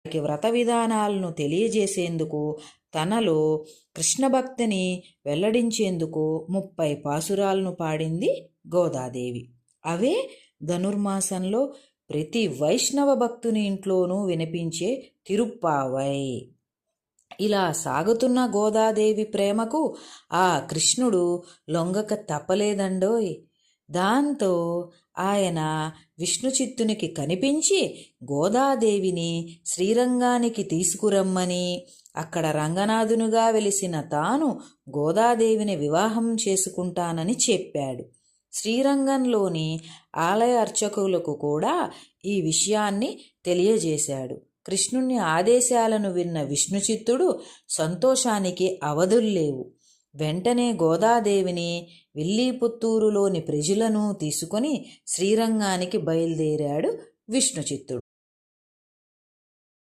వ్రత విధానాలను తెలియజేసేందుకు తనలో కృష్ణ భక్తిని వెల్లడించేందుకు 30 పాసురాలను పాడింది గోదాదేవి. అవే ధనుర్మాసంలో ప్రతి వైష్ణవ భక్తుని ఇంట్లోనూ వినిపించే తిరుప్పావై. ఇలా సాగుతున్న గోదాదేవి ప్రేమకు ఆ కృష్ణుడు లొంగక తప్పలేదండోయ్. దాంతో ఆయన విష్ణుచిత్తునికి కనిపించి గోదాదేవిని శ్రీరంగానికి తీసుకురమ్మని, అక్కడ రంగనాథునిగా వెలిసిన తాను గోదాదేవిని వివాహం చేసుకుంటానని చెప్పాడు. శ్రీరంగంలోని ఆలయ అర్చకులకు కూడా ఈ విషయాన్ని తెలియజేశాడు. కృష్ణుని ఆదేశాలను విన్న విష్ణుచిత్తుడు సంతోషానికి అవధుల్లేవు. వెంటనే గోదాదేవిని, విల్లీపుత్తూరులోని ప్రజలను తీసుకొని శ్రీరంగానికి బయలుదేరాడు విష్ణుచిత్తుడు.